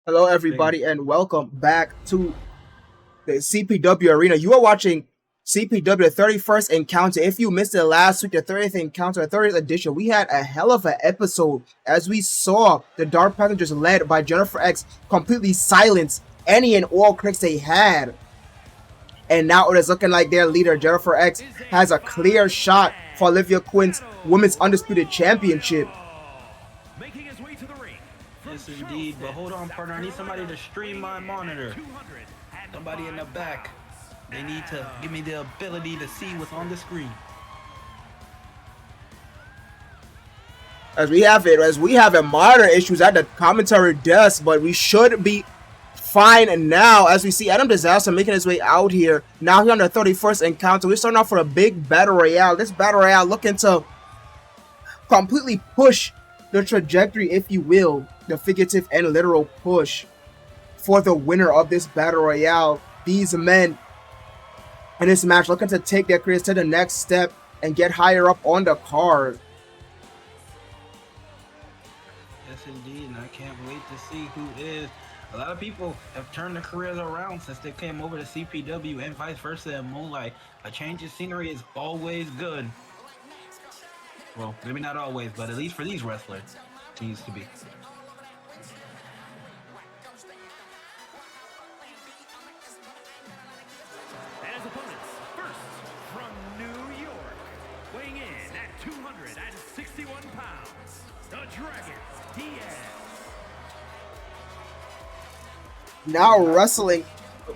Hello, Bing. everybody, and welcome back to the CPW Arena. You are watching CPW, the 31st Encounter. If you missed it last week, the 30th Encounter, the 30th edition, we had a hell of an episode as we saw the Dark Passengers led by Jennifer X completely silence any and all critics they had. And now it is looking like their leader, Jennifer X, has a clear shot for Olivia Quinn's Women's Undisputed Championship. Making his way to the ring. Yes, indeed. But hold on, partner. I need somebody to stream my monitor. Somebody in the back. They need to give me the ability to see what's on the screen. As we have minor issues at the commentary desk, but we should be fine now. As we see Adam Disaster making his way out here now, here on the 31st Encounter. We're starting off for a big battle royale. This battle royale looking to completely push the trajectory, if you will, the figurative and literal push for the winner of this battle royale. These men in this match looking to take their careers to the next step and get higher up on the card. Yes, indeed. And I can't wait to see who is. A lot of people have turned their careers around since they came over to CPW and vice versa in Moonlight. A change of scenery is always good. Well, maybe not always, but at least for these wrestlers, it needs to be. And his opponents, first from New York, weighing in at 261 pounds, the Dragon Diaz. Now wrestling,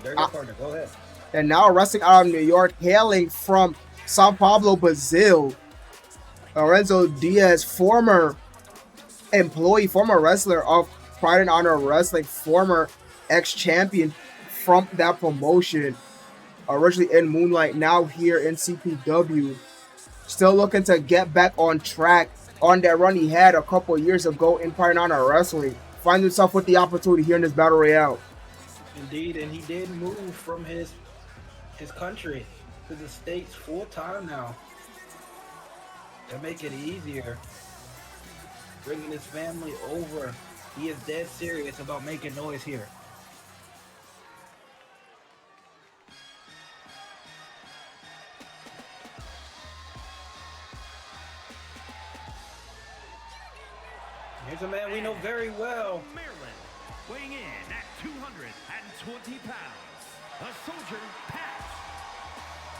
There you go, partner. Go ahead. and now wrestling out of New York, hailing from Sao Paulo, Brazil, Lorenzo Diaz, former employee, former wrestler of Pride and Honor Wrestling, former ex-champion from that promotion, originally in Moonlight, now here in CPW, still looking to get back on track on that run he had a couple years ago in Pride and Honor Wrestling. Finds himself with the opportunity here in this battle royale. Indeed, and he did move from his country to the States full time now. To make it easier, bringing his family over. He is dead serious about making noise here. Here's a man we know very well. Maryland, weighing in at 220 pounds, the Soldier Pat.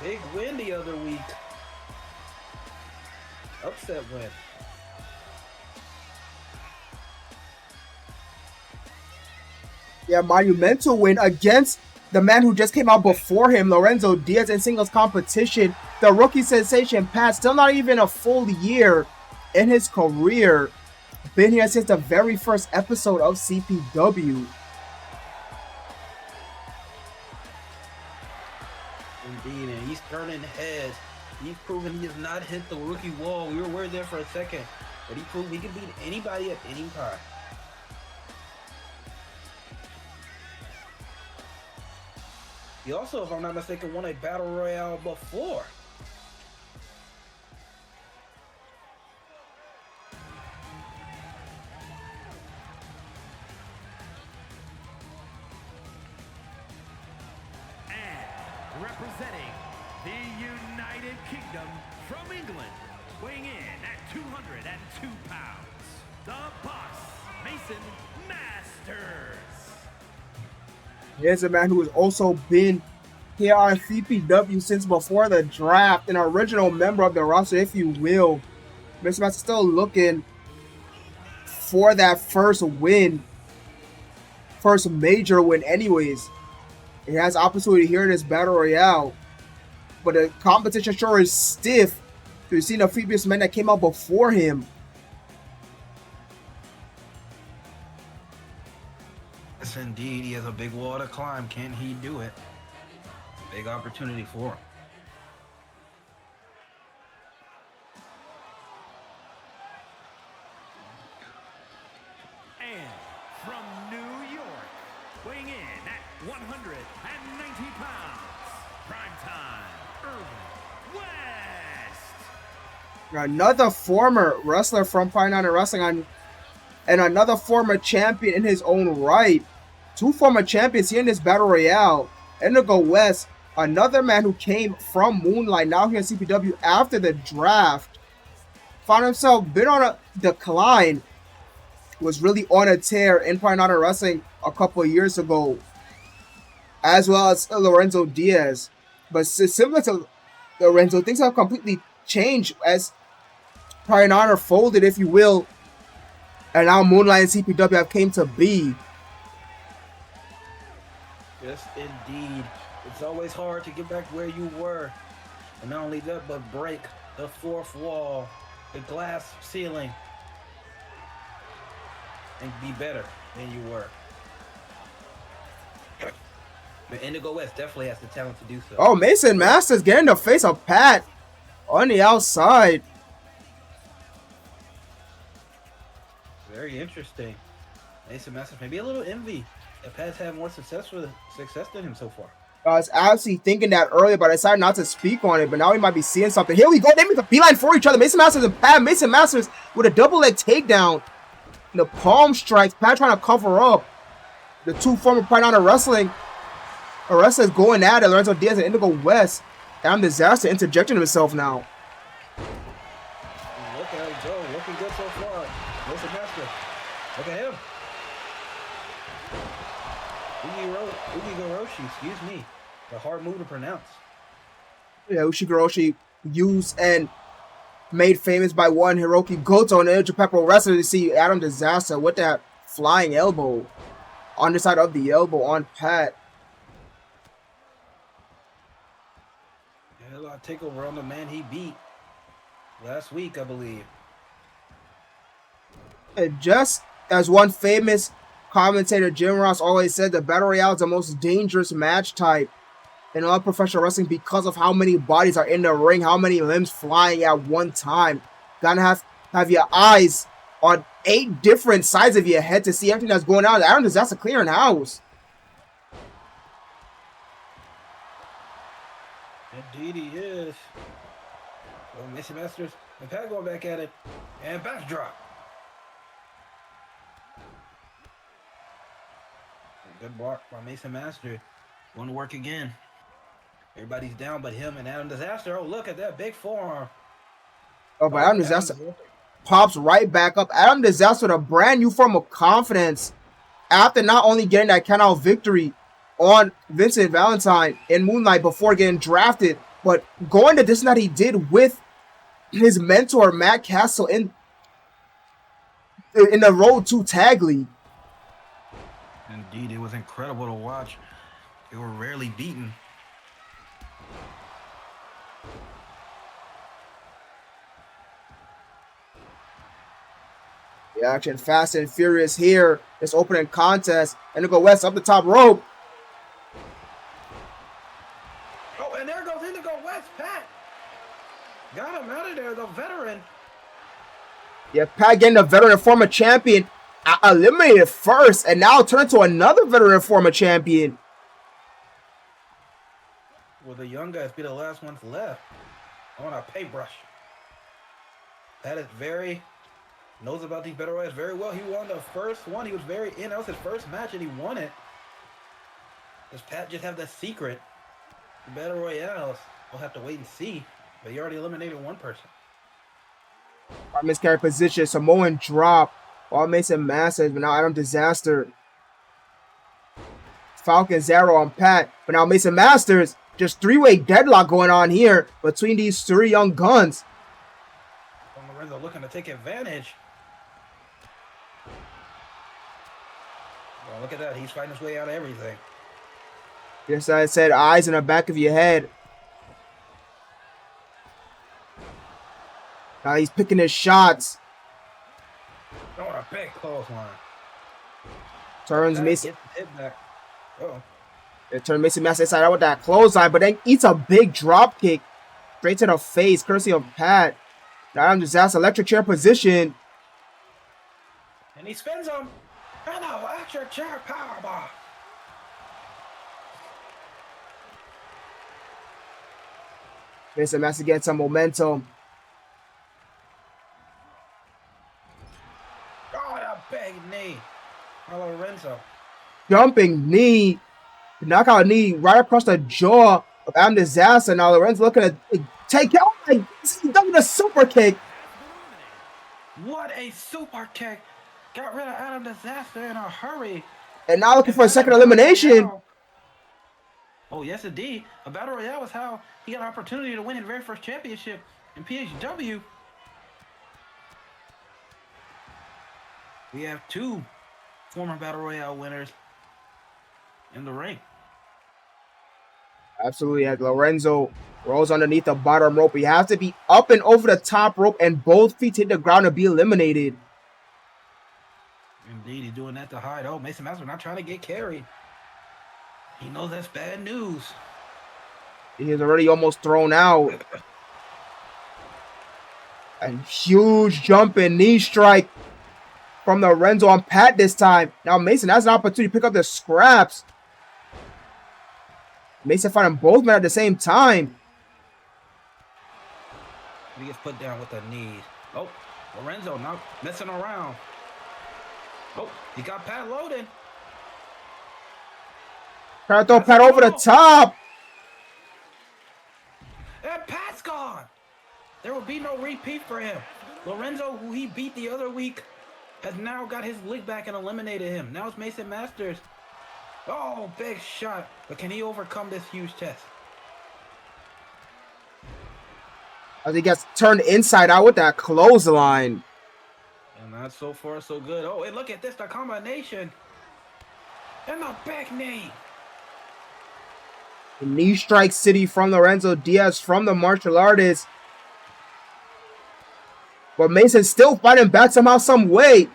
Big win the other week. Upset win. Yeah, monumental win against the man who just came out before him, Lorenzo Diaz, in singles competition. The rookie sensation Pat, still not even a full year in his career. Been here since the very first episode of CPW. Indeed, and he's turning heads. He's proven he has not hit the rookie wall. We were worried there for a second, but he proved he can beat anybody at any time. He also, if I'm not mistaken, won a battle royale before. And representing the United Kingdom from England, weighing in at 202 pounds, the Boss, Mason Masters. Here's a man who has also been here on CPW since before the draft, an original member of the roster, if you will. Mr. Master still looking for that first win, first major win anyways. He has opportunity here in this battle royale, but the competition sure is stiff. We've seen the previous men that came out before him. Yes, indeed, he has a big wall to climb. Can he do it? Big opportunity for him. And from New York, weighing in at 190 pounds, primetime, Irwin West. Another former wrestler from Pride and Honor Wrestling and another former champion in his own right. Two former champions here in this Battle Royale. Indigo West, another man who came from Moonlight, now here in CPW after the draft. Found himself been on a decline. Was really on a tear in Pioneer Wrestling a couple of years ago, as well as Lorenzo Diaz. But similar to Lorenzo, things have completely changed as Pioneer folded, if you will, and now Moonlight and CPW have came to be. Yes, indeed. It's always hard to get back where you were. And not only that, but break the fourth wall, the glass ceiling, and be better than you were. But Indigo West definitely has the talent to do so. Oh, Mason Masters getting the face of Pat on the outside. Very interesting. Mason Masters, maybe a little envy that Pat's had more success than him so far. I was actually thinking that earlier, but I decided not to speak on it. But now we might be seeing something. Here we go. They make a beeline for each other. Mason Masters and Pat. Mason Masters with a double leg takedown. The palm strikes. Pat trying to cover up. The two former Pioneer Wrestling wrestlers going at it. Lorenzo Diaz and Indigo West. Adam Disaster interjecting himself now. Look at him go. Looking good so far. Mason Masters. Look at him. Ugi excuse me. A hard move to pronounce. Yeah, Ushigoroshi used and made famous by one Hiroki Goto and New Japan Pro Wrestler. To see Adam Disaster with that flying elbow on the side of the elbow on Pat. Yeah, a lot of takeover on the man he beat last week, I believe. And just as one famous commentator, Jim Ross, always said, the Battle Royale is the most dangerous match type in all professional wrestling because of how many bodies are in the ring, how many limbs flying at one time. Gotta have your eyes on 8 different sides of your head to see everything that's going on. Adam Disaster clearing house. Indeed he is. Well, Mason Masters and Pat going back at it. And backdrop. Good block by Mason Masters. Going to work again. Everybody's down but him and Adam Disaster. Oh, look at that big forearm. Oh, but Adam Disaster pops right back up. Adam Disaster with a brand new form of confidence after not only getting that count-out victory on Vincent Valentine in Moonlight before getting drafted, but going the distance that he did with his mentor, Matt Castle, in the Road to Tag League. Indeed, it was incredible to watch. They were rarely beaten. The action fast and furious here. This opening contest. Indigo West up the top rope. Oh, and there goes Indigo West. Pat got him out of there, the veteran. Yeah, Pat getting the veteran former champion eliminated first, and now turned to another veteran former champion. Well, the young guys be the last ones left on a paintbrush. Pat is knows about these battle royals very well. He won the first one. He was very in. That was his first match, and he won it. Does Pat just have the secret? The battle royales, we'll have to wait and see. But he already eliminated one person. Miscarried position. Samoan drop. All Mason Masters, but now Adam Disaster. Falcon Zero on Pat, but now Mason Masters. Just 3-way deadlock going on here between these 3 young guns. Lorenzo looking to take advantage. Well, look at that. He's fighting his way out of everything. Yes, I said eyes in the back of your head. Now he's picking his shots. Oh, a big clothesline. Turns Mason. Uh-oh. It turned Mason Masters inside out with that clothesline, but then eats a big drop kick straight to the face, courtesy of Pat. Now Adam Disaster, electric chair position. And he spins him. And an electric chair powerbomb. Mason Masters getting some momentum. Oh, a big knee. Oh, Lorenzo. jumping knee, knockout knee right across the jaw of Adam Disaster. Now Lorenzo looking to take out. Like, he's done a super kick. What a super kick! Got rid of Adam Disaster in a hurry. And now looking for a second elimination. Oh, yes, indeed. A Battle Royale was how he got an opportunity to win his very first championship in PHW. We have 2 former Battle Royale winners in the ring. Absolutely. As Lorenzo rolls underneath the bottom rope, he has to be up and over the top rope, and both feet hit the ground to be eliminated. Indeed, he's doing that to hide. Oh, Mason Master not trying to get carried. He knows that's bad news. He is already almost thrown out. A huge jumping knee strike from Lorenzo on Pat this time. Now Mason has an opportunity to pick up the scraps. Mason fighting both men at the same time. He gets put down with the knees. Oh, Lorenzo not messing around. Oh, he got Pat loaded. Trying to throw Pat over the top. And Pat's gone. There will be no repeat for him. Lorenzo, who he beat the other week, has now got his leg back and eliminated him. Now it's Mason Masters. Oh, big shot. But can he overcome this huge test? As he gets turned inside out with that clothesline. And not so far so good. Oh, and look at this, the combination. And the back knee. The knee strike city from Lorenzo Diaz from the martial artist. But Mason's still fighting back somehow, some way.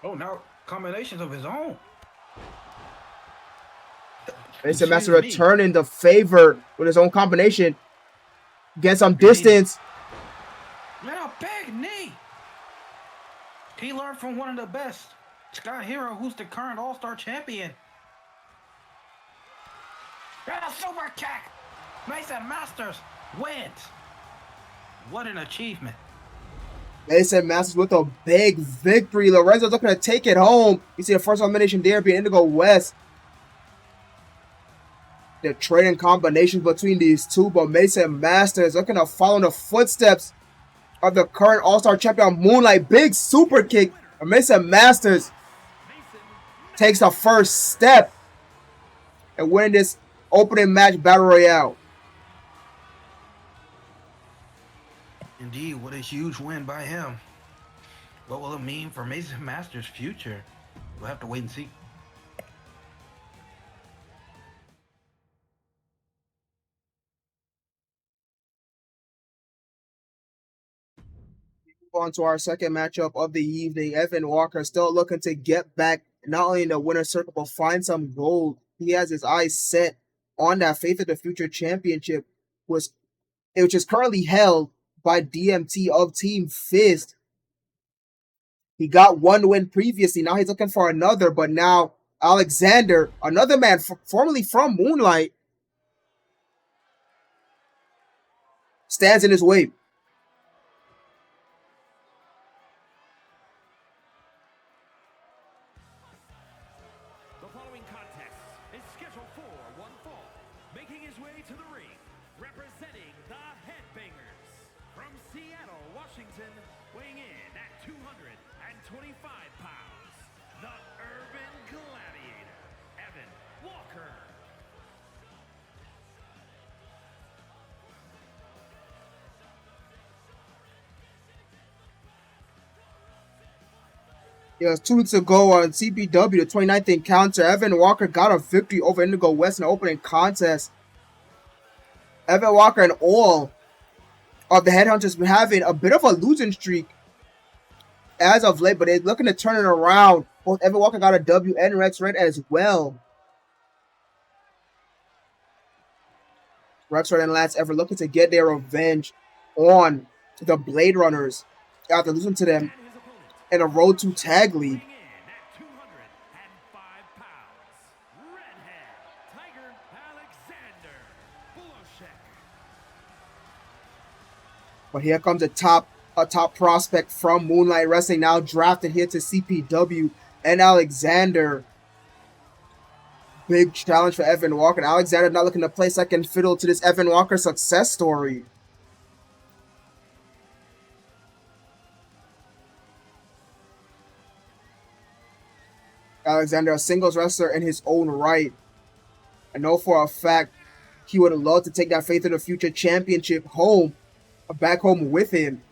Oh, now combinations of his own. Mason Master returning the favor with his own combination. Get some distance. Man, a big knee. He learned from one of the best. Scott Hero, who's the current All-Star champion. And a super kick. Mason Masters wins. What an achievement. Mason Masters with a big victory. Lorenzo's looking to take it home. You see the first elimination there being Indigo West. The trading combinations between these two, but Mason Masters looking to follow in the footsteps of the current All-Star champion Moonlight. Big super kick. And Mason Masters takes the first step and winning this opening match Battle Royale. Indeed, what a huge win by him. What will it mean for Mason Masters' future? We'll have to wait and see. On to our second matchup of the evening. Evan Walker still looking to get back not only in the winner's circle but find some gold. He has his eyes set on that Faith of the Future Championship, which is currently held by DMT of Team Fist. He got one win previously. Now he's looking for another, but now Alexander, another man formerly from Moonlight, stands in his way. The following contest is scheduled for one fall. Making his way to the ring, representing the Headbangers. From Seattle, Washington, weighing in at 225 pounds, the Urban Gladiator, Evan Walker. Yes, 2 weeks ago on CPW, the 29th encounter, Evan Walker got a victory over Indigo West in the opening contest. Evan Walker and all of the Headhunters been having a bit of a losing streak as of late, but they're looking to turn it around. Both Evan Walker got a W and Rex Red as well. Rex Red and Lance Ever looking to get their revenge on the Blade Runners after losing to them in a Road to Tag League. Weighing in at 205 pounds, Redhead Tiger Alexander Buloshek. But here comes the top a top prospect from Moonlight Wrestling, now drafted here to CPW, and Alexander. Big challenge for Evan Walker. Alexander not looking to play second fiddle to this Evan Walker success story. Alexander, a singles wrestler in his own right. I know for a fact he would have loved to take that Faith in the Future championship home, back home with him.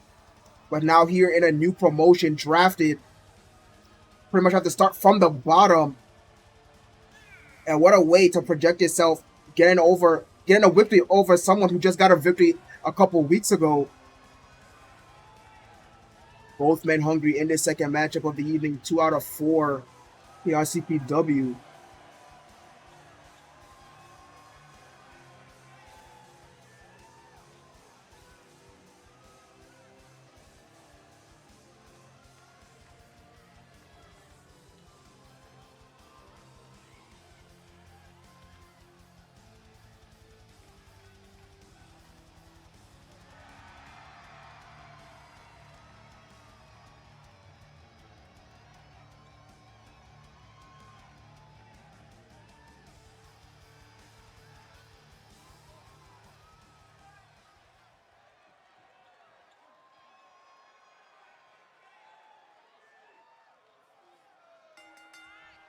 But now here in a new promotion, drafted, pretty much have to start from the bottom. And what a way to project yourself, getting a victory over someone who just got a victory a couple weeks ago. Both men hungry in this second matchup of the evening, 2 out of 4 here on CPW.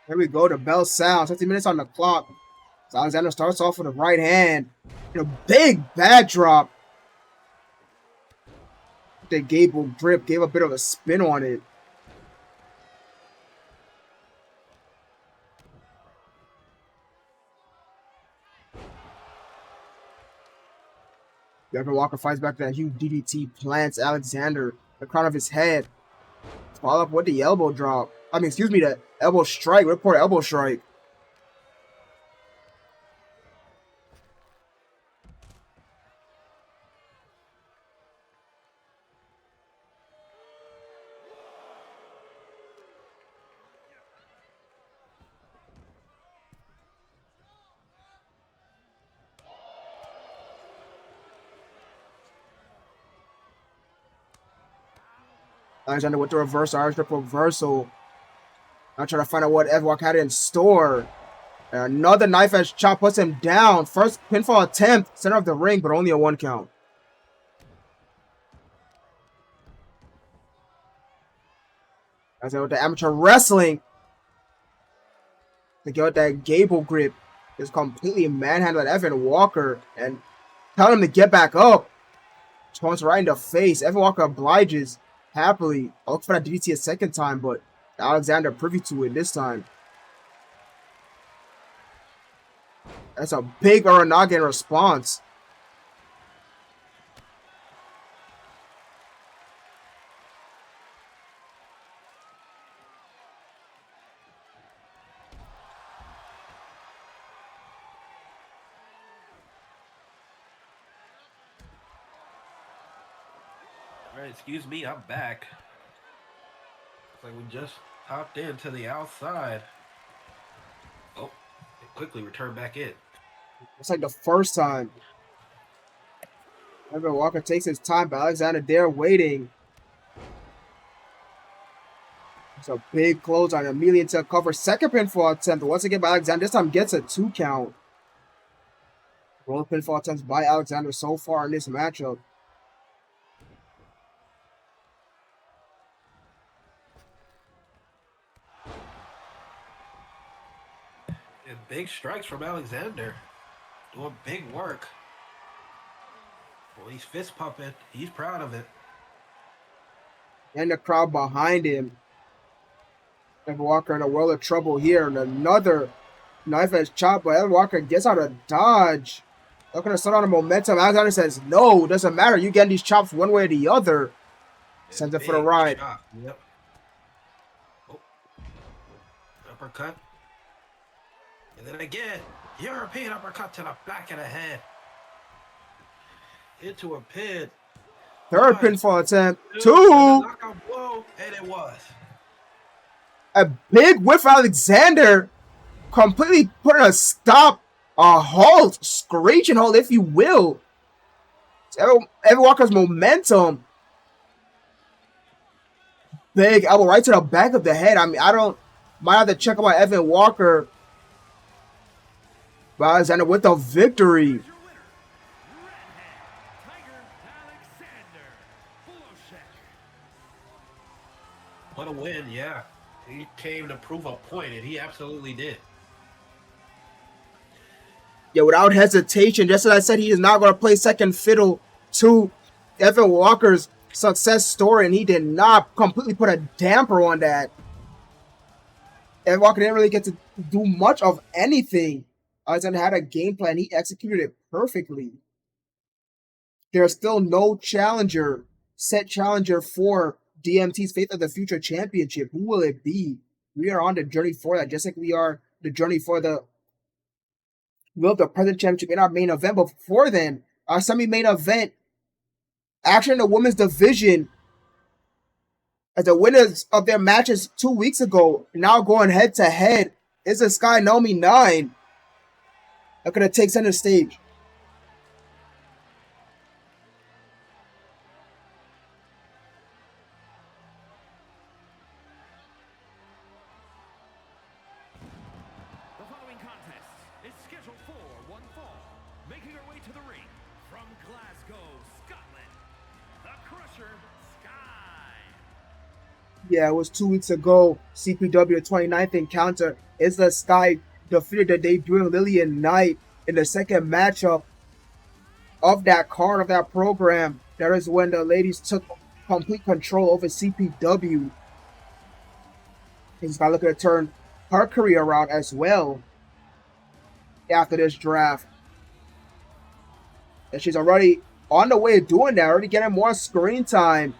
Here we go. The bell sounds. 15 minutes on the clock. So Alexander starts off with a right hand. A big bad drop. The Gable grip gave a bit of a spin on it. Evan Walker fights back to that huge DDT, plants Alexander the crown of his head. Follow up with the elbow drop. The elbow strike. Report elbow strike. Alexander with the reverse Irish whip reversal. I'm trying to find out what Evan Walker had in store. And another knife edge chop puts him down. First pinfall attempt, center of the ring, but only a 1 count. Alexander with the amateur wrestling. To get with that Gable grip. Just completely manhandled Evan Walker and telling him to get back up. Punch right in the face. Evan Walker obliges happily. I'll look for that DDT a second time, but Alexander privy to it this time. That's a big Uranage response. All right, excuse me, I'm back. Looks like we just hopped into the outside. Oh, it quickly returned back in. It's like the first time. Evan Walker takes his time, but Alexander there waiting. It's a big close on immediately into cover. Second pinfall attempt. Once again by Alexander. This time gets a 2 count. Both pinfall attempts by Alexander so far in this matchup. And big strikes from Alexander. Doing big work. Boy, he's fist pumping. He's proud of it. And the crowd behind him. Evan Walker in a world of trouble here. And another knife edge chop, but Evan Walker gets out of dodge. Looking to start on a momentum. Alexander says, no, doesn't matter. You getting these chops one way or the other. Sends it for the ride. Chop. Yep. Oh. Uppercut. And then again, European uppercut to the back of the head. Into a pin. Third pinfall attempt. 2. Knockout blow, and it was. A big whiff Alexander. Completely putting a stop, a halt, screeching halt, if you will. Evan Walker's momentum. Big elbow right to the back of the head. I mean, I don't might have to check out Evan Walker. But Alexander with the victory. Here's your winner, Redhead Tiger Alexander Volosek. What a win, yeah. He came to prove a point, and he absolutely did. Yeah, without hesitation. Just as I said, he is not going to play second fiddle to Evan Walker's success story, and he did not completely put a damper on that. Evan Walker didn't really get to do much of anything. Alexander had a game plan. He executed it perfectly. There's still no set challenger for DMT's Faith of the Future Championship. Who will it be? We are on the journey for that, just like we are the journey for the Will the Present Championship in our main event. But before then, our semi-main event, action in the women's division, as the winners of their matches 2 weeks ago, now going head to head, is the Sky Nomi 9. They're going to take center stage. The following contest is scheduled for one fall. Making her way to the ring from Glasgow, Scotland, the Crusher Sky. Yeah, it was 2 weeks ago. CPW 29th encounter is the Sky defeated the debuting Lillian Knight in the second matchup of that card of that program. That is when the ladies took complete control over CPW. He's looking to turn her career around as well after this draft. And she's already on the way of doing that, already getting more screen time.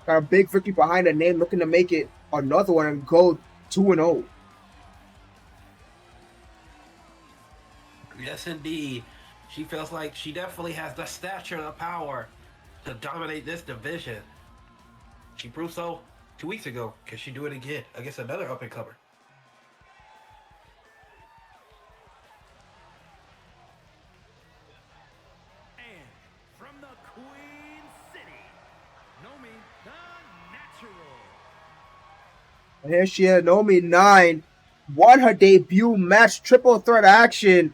Got a big victory behind her name, looking to make it another one and go 2-0. Yes, indeed. She feels like she definitely has the stature, the power to dominate this division. She proved so 2 weeks ago. Can she do it again against another up-and-comer? And from the Queen City, Nomi the Natural. And here she is, Nomi 9. Won her debut match, triple threat action.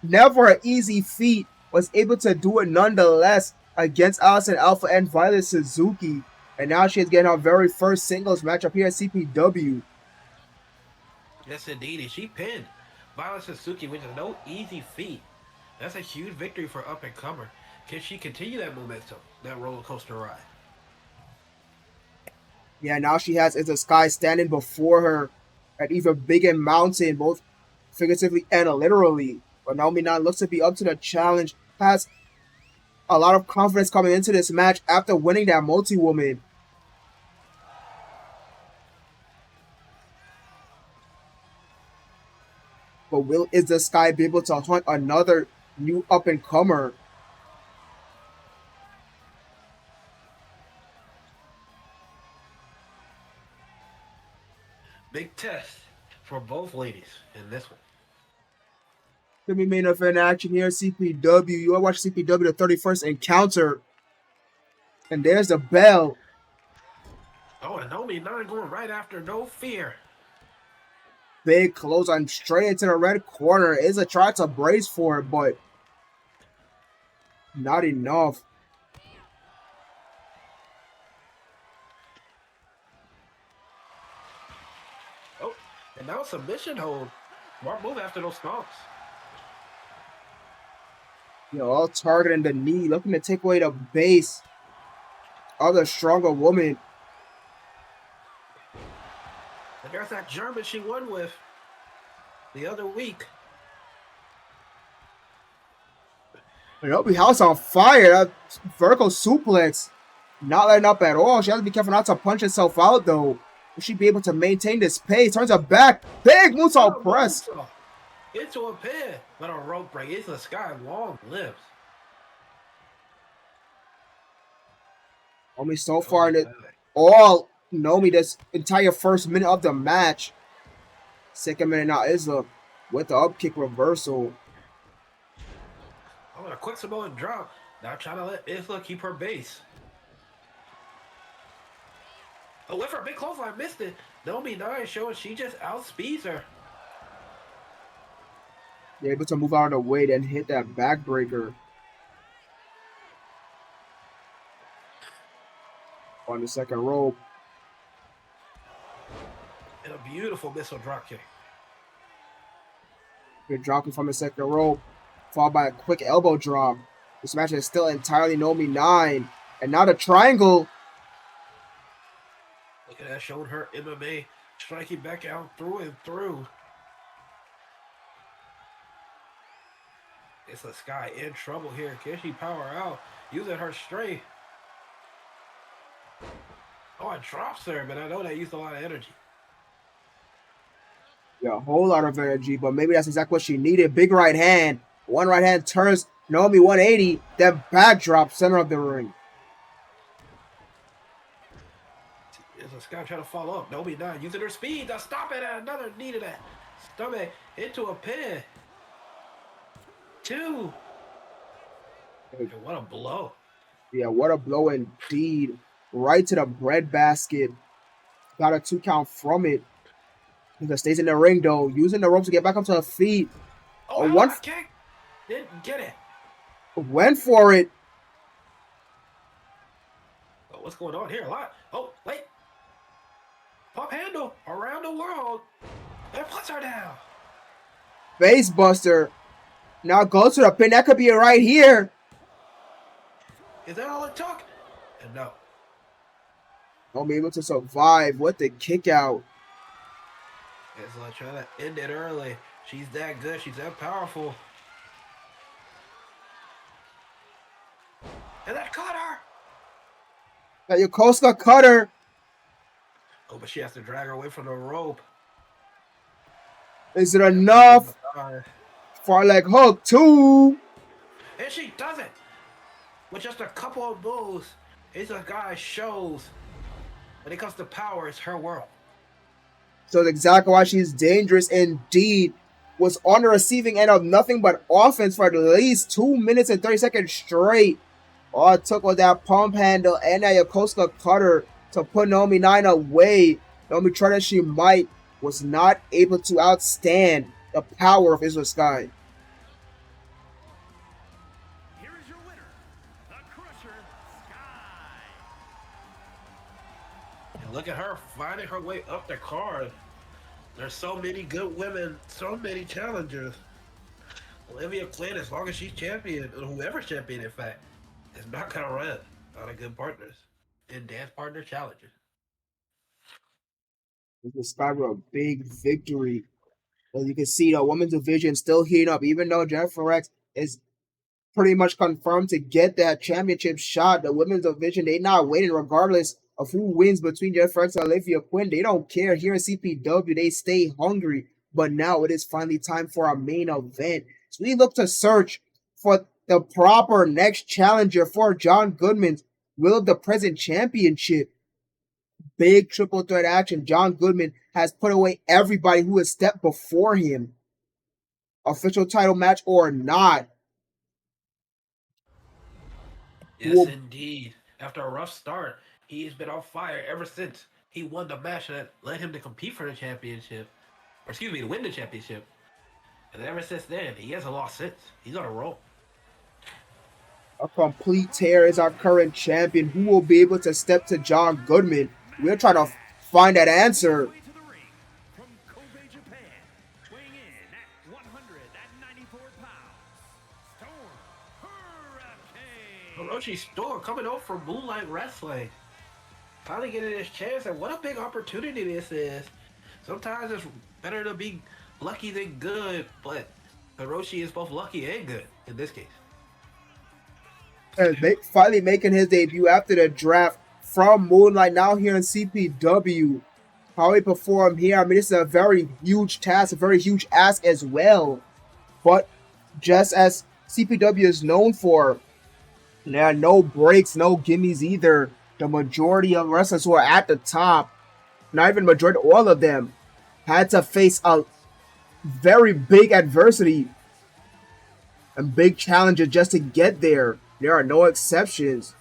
Never an easy feat. Was able to do it nonetheless against Allison Alpha and Violet Suzuki. And now she is getting her very first singles matchup here at CPW. Yes, indeed. And she pinned Violet Suzuki, which is no easy feat. That's a huge victory for up-and-comer. Can she continue that momentum, that roller coaster ride? Yeah, now she has Is the Sky standing before her at even bigger mountain, both figuratively and literally. But Naomi 9 looks to be up to the challenge, has a lot of confidence coming into this match after winning that multi-woman. But will Is the Sky be able to hunt another new up-and-comer? Big test for both ladies in this one. Gonna be main event action here, CPW. You want to watch CPW, the 31st encounter. And there's the bell. Oh, and Naomi 9 going right after No Fear. Big close on straight into the red corner. Izza tried to brace for it, but not enough. Oh, and now submission hold. Smart move after those stomps. All targeting the knee, looking to take away the base of the stronger woman. And there's that German she won with the other week. Naomi House on fire. That vertical suplex. Not letting up at all. She has to be careful not to punch herself out, though. Will she be able to maintain this pace? Turns her back. Big moonsault press. Into a pin. But a rope break. It's the Sky long lives. Naomi so far in it all. Naomi this entire first minute of the match. Second minute now Izza with the up kick reversal. Oh, and a quick Samoan drop. Now trying to let Isla keep her base. Oh, went for a big clothesline, missed it. Naomi 9 showing she just outspeeds her. They're able to move out of the way and hit that backbreaker on the second rope. And a beautiful missile dropkick. Good dropping from the second rope, followed by a quick elbow drop. This match is still entirely Naomi 9. And now the triangle. Look at that, showing her MMA striking back out through and through. It's a Sky in trouble here. Can she power out? Using her strength. Oh, it drops her, but I know that used a lot of energy. Yeah, a whole lot of energy, but maybe that's exactly what she needed. Big right hand. One right hand turns Naomi 180. Then backdrop center of the ring. It's a Sky trying to follow up. Naomi 9 using her speed to stop it at another knee to that stomach into a pin. 2. And what a blow. Yeah, what a blow indeed. Right to the breadbasket. Got a 2 count from it. He stays in the ring though, using the rope to get back up to her feet. Oh, One kick. Didn't get it. Went for it. Oh, what's going on here? A lot. Oh, wait. Pop handle around the world. And puts her down. Face buster. Now goes to the pin. That could be it right here. Is that all it took? And no. Don't be able to survive. What the kick out. It's like trying to end it early. She's that good. She's that powerful. And that caught her. Now Yokosuka cut her. Oh, but she has to drag her away from the rope. Is it enough? Far leg hook 2. And she does it. With just a couple of moves. It's a guy shows. When it comes to power, it's her world. So that's exactly why she's dangerous indeed. Was on the receiving end of nothing but offense for at least 2 minutes and 30 seconds straight. All it took was that pump handle and that Yokosuka cutter to put Naomi 9 away. Naomi tried as she might, was not able to outstand the power of Isuzu Sky. Here is your winner, the Crusher Sky. And look at her finding her way up the card. There's so many good women, so many challengers. Olivia Quinn, as long as she's champion, or whoever's champion, in fact, is not going to run out of good partners in dance partner challenges. Isuzu Sky with a big victory. As you can see, the women's division still heating up, even though Jennifer X is pretty much confirmed to get that championship shot. The women's division, they not waiting regardless of who wins between Jennifer X and Olivia Quinn. They don't care. Here in CPW, they stay hungry. But now it is finally time for our main event. So we look to search for the proper next challenger for John Goodman's Will of the Present Championship. Big triple threat action. John Goodman has put away everybody who has stepped before him. Official title match or not. Yes, indeed. After a rough start, he's been on fire ever since he won the match that led him to compete for the championship. Or excuse me, to win the championship. And ever since then, he hasn't lost since. He's on a roll. A complete tear is our current champion. Who will be able to step to John Goodman? We're trying to find that answer. From Kobe, Japan, weighing in at 194 pounds, Storm Hurricane. Hiroshi Storm coming over from Moonlight Wrestling. Finally getting his chance, and what a big opportunity this is. Sometimes it's better to be lucky than good, but Hiroshi is both lucky and good in this case. And finally making his debut after the draft from Moonlight, now here in CPW. How he performed here, I mean, this is a very huge task, a very huge ask as well. But just as CPW is known for, there are no breaks, no gimmies either. The majority of wrestlers who are at the top, not even majority, all of them, had to face a very big adversity and big challenges just to get there. There are no exceptions.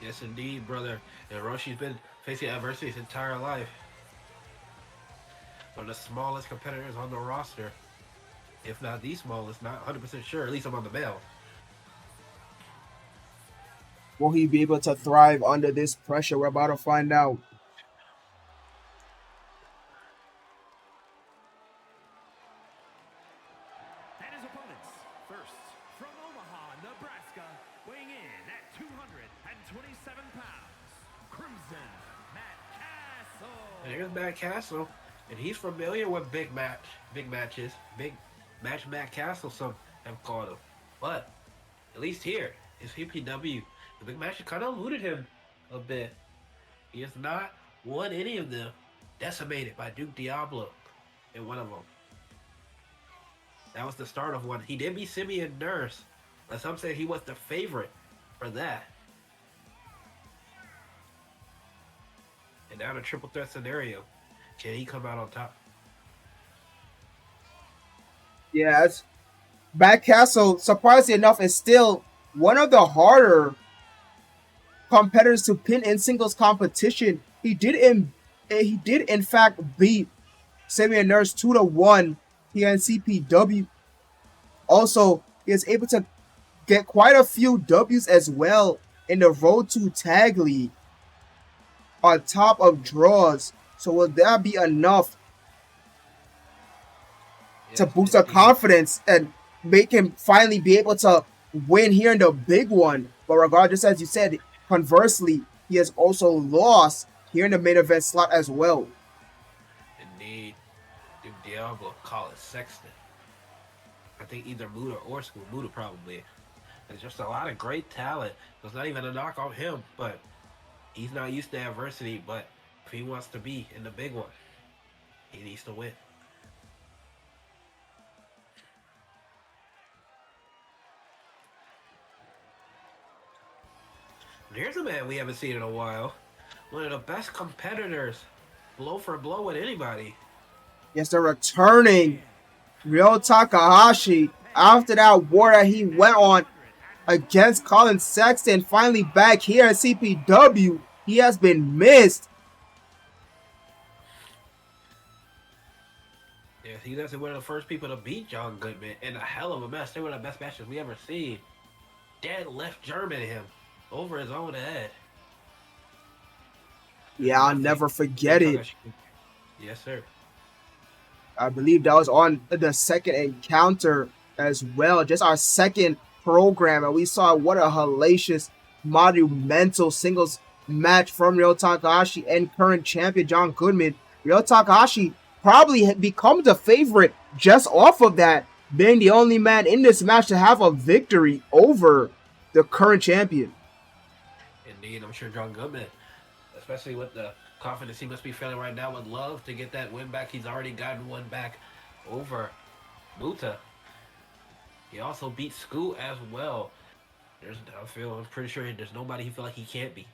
Yes, indeed, brother. And Roshi's been facing adversity his entire life. One of the smallest competitors on the roster, if not the smallest, not 100% sure, at least among the males. Will he be able to thrive under this pressure? We're about to find out. And his opponents, first, from Omaha, Nebraska, weighing in at 227 pounds, Crimson, Matt And Castle. here's Matt Castle, and he's familiar with big matches, big match Matt Castle, some have called him. But at least here, his CPW, the big match kind of eluded him a bit. He has not won any of them, decimated by Duke Diablo in one of them. That was the start of one. He did beat Simeon Nurse, but some say he was the favorite for that. And now the triple threat scenario. Can he come out on top? Yeah, it's Matt Castle, surprisingly enough, is still one of the harder competitors to pin in singles competition. He did in fact beat Samuel Nurse 2-1 here in CPW. Also, he is able to get quite a few W's as well in the Road to Tag League on top of draws. So will that be enough to Yes, boost the indeed. confidence and make him finally be able to win here in the big one? But regardless, as you said, conversely, he has also lost here in the main event slot as well. Indeed. Duke Diablo, call it Sexton. I think either Muda or School. Muda probably. There's just a lot of great talent. There's not even a knock on him, but he's not used to adversity. But if he wants to be in the big one, he needs to win. And here's a man we haven't seen in a while. One of the best competitors, blow for blow with anybody. Yes, they're returning Ryo Takahashi after that war that he went on against Colin Sexton. Finally back here at CPW. He has been missed. Yes, he was one of the first people to beat John Goodman in a hell of a match. They were the best matches we ever seen. Dead left German him over his own head. Yeah, I'll Nothing. never forget it. Yes, sir. I believe that was on the second encounter as well. Just our second program, and we saw what a hellacious, monumental singles match from Ryo Takahashi and current champion John Goodman. Ryo Takahashi probably becomes a favorite just off of that, being the only man in this match to have a victory over the current champion. Indeed, I'm sure John Goodman, especially with the confidence he must be feeling right now, would love to get that win back. He's already gotten one back over Muta. He also beat Scoot as well. I'm pretty sure there's nobody he feel like he can't beat.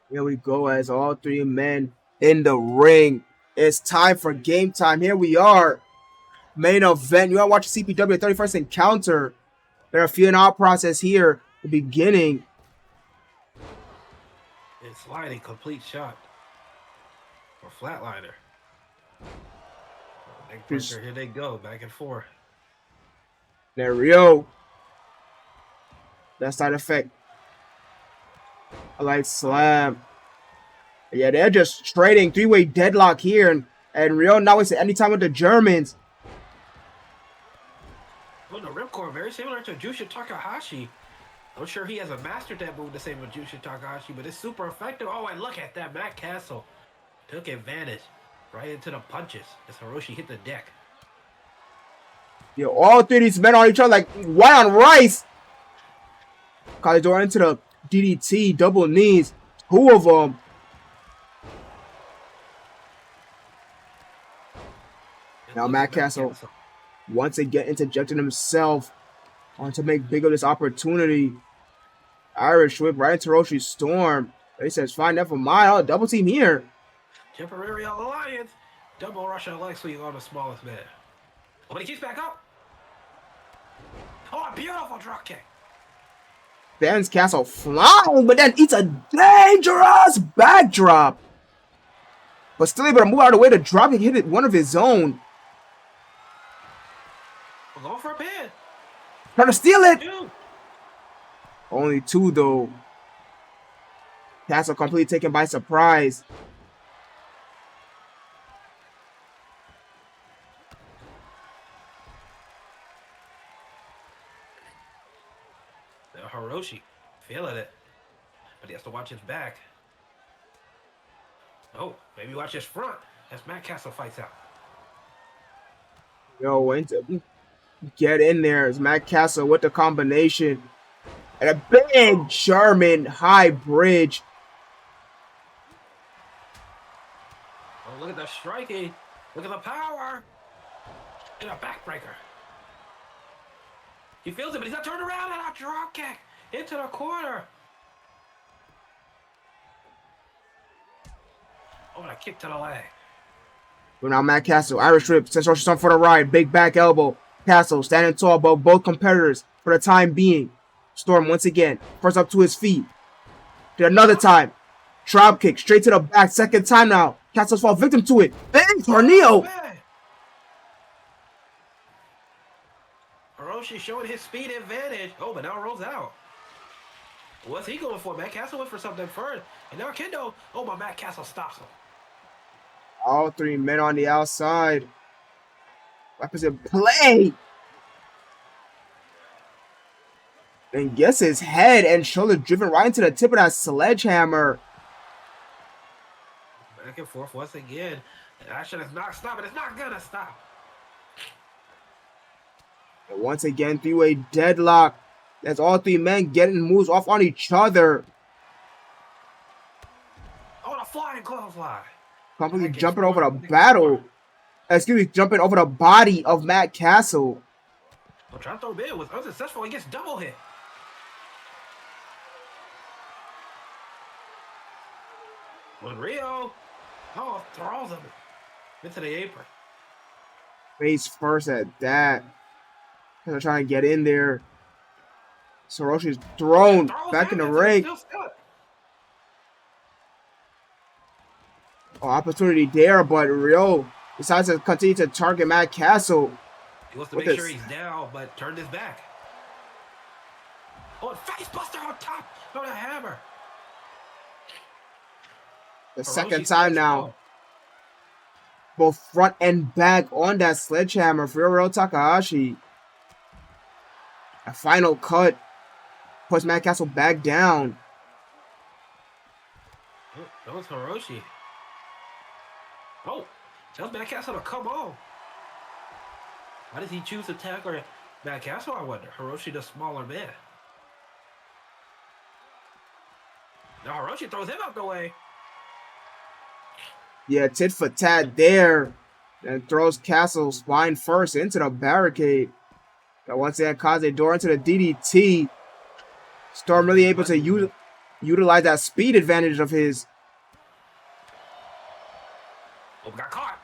Here we go as all three men in the ring. It's time for game time. Here we are. Main event. You are watching CPW 31st Encounter. There are a few in our process here. The beginning. It's sliding complete shot. Or flatliner. Neck breaker, here they go, back and forth. There we go. That side effect. A light slam. Yeah, they're just trading three-way deadlock here. And Rio now is at any time with the Germans. Well, the ripcord, very similar to Jushin Takahashi. I'm sure he hasn't mastered that move the same with Jushin Takahashi, but it's super effective. Oh, and look at that. Matt Castle took advantage right into the punches as Hiroshi hit the deck. Yeah, all three of these men on each other like white on rice. Calidor into the DDT, double knees. Two of them. Now Matt Castle once again interjecting himself on to make big of this opportunity. Irish whip right into Hiroshi's storm. He says, fine, never mind. I'll double team here. Temporary alliance. Double Russian leg sweep on the smallest man. Oh, but he keeps back up. Oh, a beautiful drop kick. Ben's Castle flying, but then eats a dangerous backdrop. But still able to move out of the way to drop and hit it one of his own. We're going for a pin. Trying to steal it. Dude. Only 2 though. Castle completely taken by surprise. Hiroshi feeling it, but he has to watch his back. Oh, maybe watch his front as Matt Castle fights out. Yo, went to get in there as Matt Castle with the combination. And a big German high bridge. Oh, look at the striking. Look at the power. And a backbreaker. He feels it, but he's not turned around, and a drop kick into the corner. Oh, and a kick to the leg. But now Matt Castle, Irish whip, sends Roshi for the ride. Big back elbow. Castle standing tall above both competitors for the time being. Storm once again, first up to his feet. Did another time. Drop kick straight to the back. Second time now. Castle's fall victim to it. Bang! Tornado! Hiroshi showing his speed advantage. Oh, but now rolls out. What's he going for? Matt Castle went for something first. And now Kendo. Oh, but Matt Castle stops him. All 3 men on the outside. Weapons in play. And gets his head and shoulder driven right into the tip of that sledgehammer. Back and forth once again. The action is not stopping. It's not gonna stop. And once again, 3-way deadlock. That's all 3 men getting moves off on each other. Oh, the flying clothesline. Completely jumping over the battle. Excuse me, jumping over the body of Matt Castle. Well, trying to throw him in was unsuccessful. He gets double hit. When Rio, throws him into the apron. Face first at that. They're trying to get in there. Soroshi's thrown back in the ring. Oh, opportunity there, but Rio decides to continue to target Matt Castle. He wants to make sure he's down, but turned his back. Oh, and face buster on top of the hammer. The second time now. Both front and back on that sledgehammer for Rio Takahashi. A final cut. Puts Matt Castle back down. Oh, that was Hiroshi. Oh, tells Matt Castle to come on. Why does he choose to tackle Matt Castle, I wonder? Hiroshi, the smaller man. Now Hiroshi throws him out the way. Yeah, tit for tat there. And throws Castle spine first into the barricade. That once again caused a door into the DDT. Storm really able to utilize that speed advantage of his. Oh, got caught.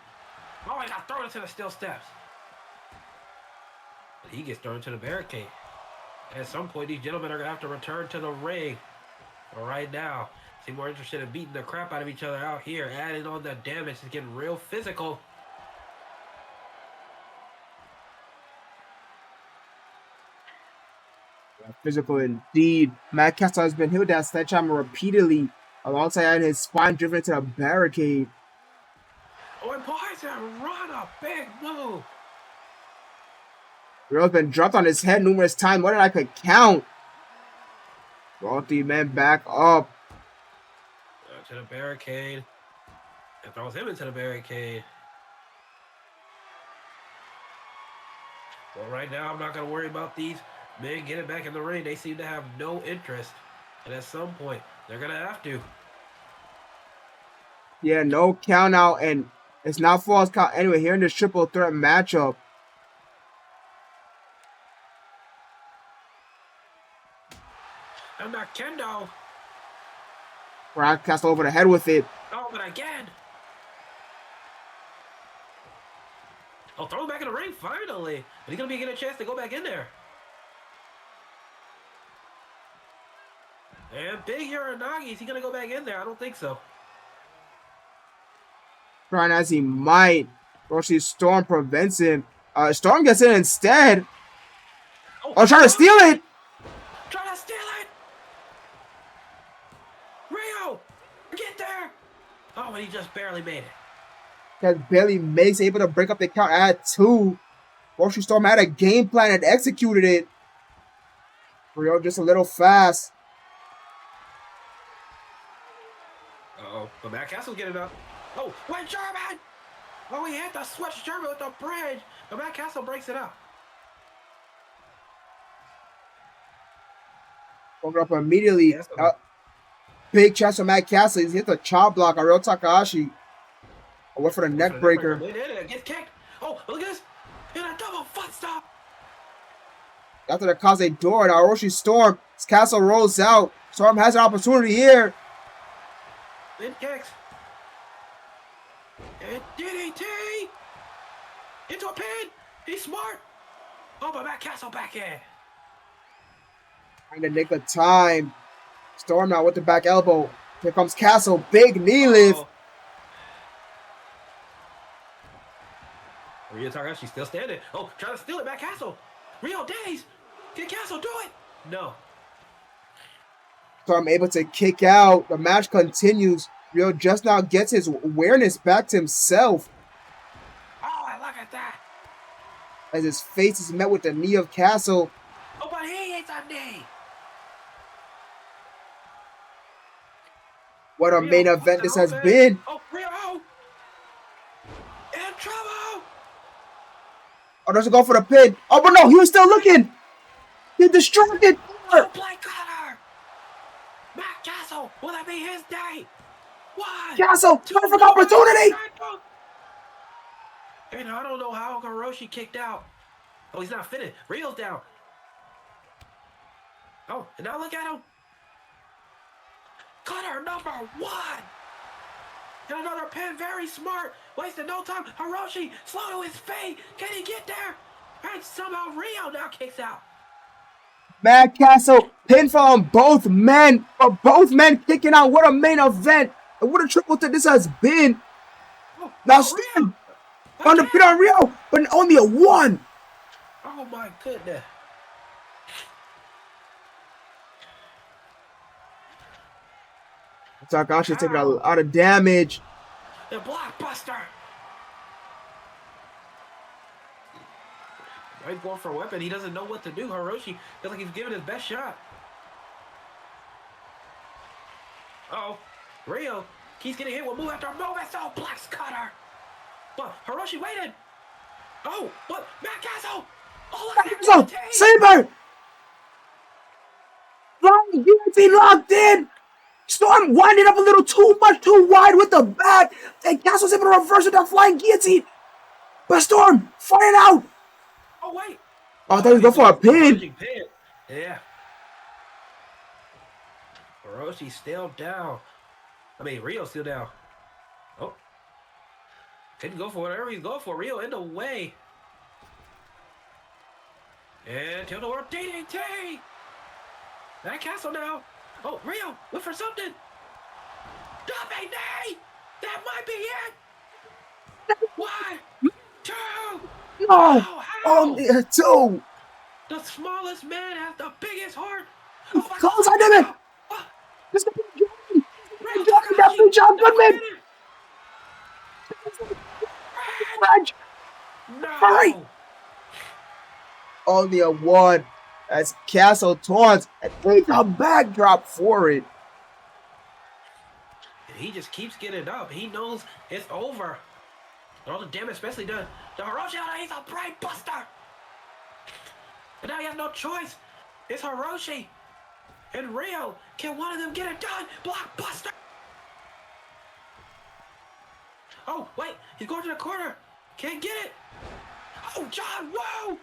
Oh, he got thrown into the steel steps. But he gets thrown into the barricade. At some point, these gentlemen are going to have to return to the ring. But right now, seem more interested in beating the crap out of each other out here. Adding on the damage is getting real physical. Physical indeed. Matt Castle has been hit with that sledgehammer repeatedly, alongside his spine driven into the barricade. Oh, and Poison run a big move. Rio's been dropped on his head numerous times, more than I could count. All 3 men back up. To the barricade. And throws him into the barricade. Well, right now, I'm not going to worry about these men getting back in the ring. They seem to have no interest. And at some point, they're going to have to. Yeah, no count out, and it's not false count anyway here in this triple threat matchup. And now Kendo. Brock Castle over the head with it. Oh, but again. Oh, throw him back in the ring, finally. But he's going to be getting a chance to go back in there. And Big Uranagi, is he going to go back in there? I don't think so. Trying as he might. Roshi Storm prevents him. Storm gets in instead. Oh, trying to steal it! Trying to steal it! Rio! Get there! Oh, and he just barely made it. That barely makes able to break up the count at 2. Roshi Storm had a game plan and executed it. Rio just a little fast. Uh-oh, but Matt Castle's getting up. Oh, wait, German! Oh, he hit the switch German with the bridge, but Matt Castle breaks it up. Going up immediately. Yes, Big chance for Matt Castle. He's hit the chop block on Real Takahashi. I went for the neck breaker. They did it. Gets kicked. Oh, look at this. And a double foot stop. After the Kaze door, now Roshi Storm. Castle rolls out. Storm has an opportunity here. Then kicks. And DDT. Into a pin. He's smart. Oh, but Matt Castle back in. Trying to nick the time. Storm now with the back elbow. Here comes Castle. Big knee lift. Rio Takahashi still standing. Oh, trying to steal it, Matt Castle. Rio Days. Can Castle do it? No. Storm able to kick out. The match continues. Rio just now gets his awareness back to himself. Oh, look at that. As his face is met with the knee of Castle. Oh, but he hits a knee. What a main event this has been. Oh, Rio. In trouble. Oh, doesn't go for the pin. Oh, but no, he was still looking. He distracted. Play cutter. Matt Castle, will that be his day? One. Castle, perfect opportunity. And I don't know how Hiroshi kicked out. Oh, he's not finished. Rio's down. Oh, and now look at him. Cutter number 1. And another pin, very smart. Wasted no time. Hiroshi, slow to his feet. Can he get there? And somehow Rio now kicks out. Matt Castle, pinfall on both men. But both men kicking out. What a main event. And what a triple threat this has been. Oh, Now Storm on the pin on Rio, but only a 1. Oh my goodness. Takahashi taking a lot of damage. The blockbuster. He's going for a weapon. He doesn't know what to do. Hiroshi feels like he's giving his best shot. Uh-oh. Rio keeps getting hit with move after move. It's all Black's cutter. But Hiroshi waited. Oh, but Matt Castle. Oh, look at that. Saber. Flying guillotine locked in. Storm winding up a little too much, too wide with the back. And Castle's able to reverse with that flying guillotine. But Storm, fight it out. Oh, wait. Oh, I thought he was going for a pin. Yeah. Hiroshi's still down. I mean, Rio's still down. Oh. Couldn't go for whatever he's going for. Rio in the way. And Tilda World DDT. That Castle now. Oh, Rio, look for something. Jumping knee. That might be it. 1, 2. No, Oh, only a 2. The smallest man has the biggest heart. Close on him. This is the John Goodman. No. Hurry. Only a 1. As Castle taunts and takes a backdrop for it. He just keeps getting up. He knows it's over. And all the damage, especially the Hiroshi, he's a brain buster. And now he has no choice. It's Hiroshi and Rio. Can one of them get it done? Blockbuster. Oh, wait. He's going to the corner. Can't get it. Oh, John, whoa.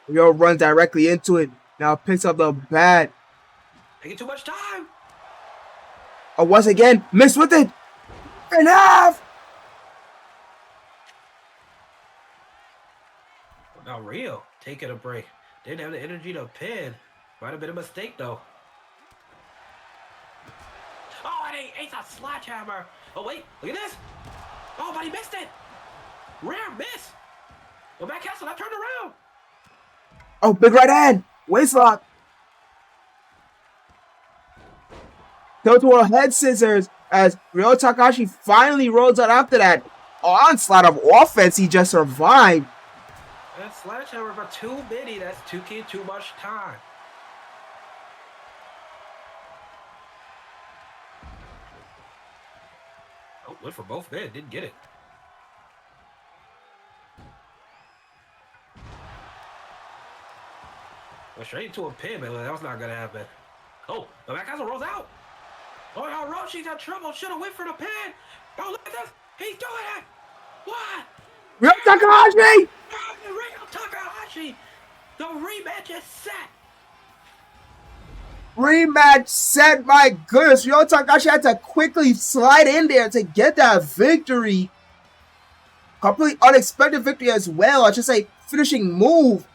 Rio runs directly into it. Now picks up the bat. Taking too much time. Oh, once again, missed with it. In half. Now Rio taking a break. Didn't have the energy to pin. Might have been a mistake, though. Oh, and he ate a sledgehammer. Oh, wait. Look at this. Oh, but he missed it. Rare miss. Well, Matt Castle, I turned around. Oh, big right hand. Waist lock. Total head scissors as Ryo Takahashi finally rolls out after that onslaught of offense he just survived. That sledgehammer, but too many. That's too much time. Oh, went for both men. Didn't get it. Well, straight into a pin, but that was not going to happen. Oh, the back rolls out. Oh, Roshi's in trouble. Should have went for the pin. Oh, look at this. He's doing it. What? Ryo Takahashi! Ryo Takahashi. The rematch is set. Rematch set, my goodness. Ryo Takahashi had to quickly slide in there to get that victory. Completely unexpected victory as well. I should say finishing move.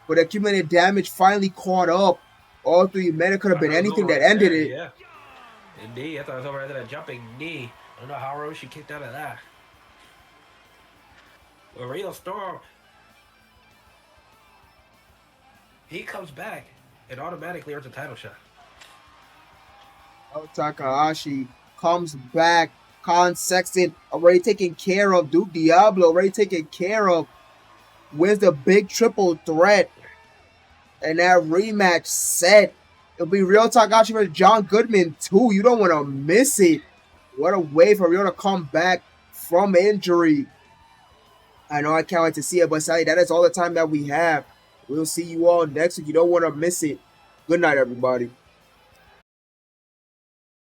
But accumulated damage finally caught up. All three men, it could have been anything that ended it. Yeah. Indeed, I thought it was over after that jumping knee. I don't know how Roshi kicked out of that. But Ryo Storm, he comes back and automatically earns a title shot. Ryo Takahashi comes back. Khan Sexton already taken care of. Duke Diablo already taken care of. Wins the big triple threat. And that rematch set. It'll be Ryo Takahashi versus John Goodman too. You don't want to miss it. What a way for Ryo to come back from injury. I know I can't wait to see it, but Sally, that is all the time that we have. We'll see you all next week. You don't want to miss it. Good night, everybody.